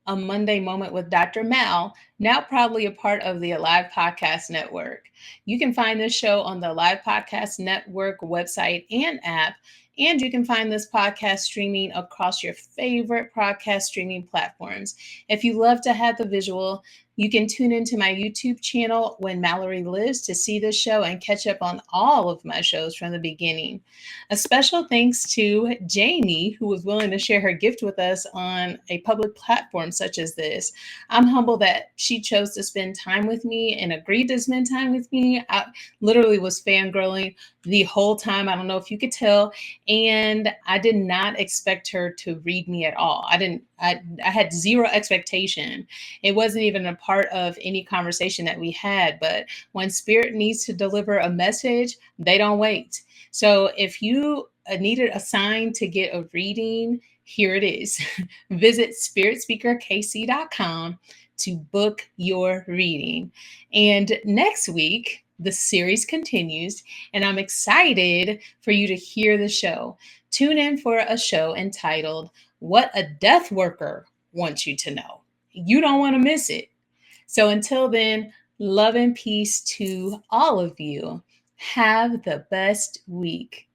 Speaker 1: A Monday Moment with Dr. Mal, now proudly a part of the Alive Podcast Network. You can find this show on the Alive Podcast Network website and app, and you can find this podcast streaming across your favorite podcast streaming platforms. If you love to have the visual, you can tune into my YouTube channel, When Mallory Lives, to see this show and catch up on all of my shows from the beginning. A special thanks to Jamie, who was willing to share her gift with us on a public platform such as this. I'm humbled that she chose to spend time with me and agreed to spend time with me. I literally was fangirling the whole time. I don't know if you could tell. And I did not expect her to read me at all. I had zero expectation. It wasn't even a part of any conversation that we had. But when spirit needs to deliver a message, they don't wait. So if you needed a sign to get a reading, here it is. Visit spiritspeakerkc.com to book your reading. And next week, the series continues, and I'm excited for you to hear the show. Tune in for a show entitled What a Death Worker Wants You to Know. You don't want to miss it. So until then, love and peace to all of you. Have the best week.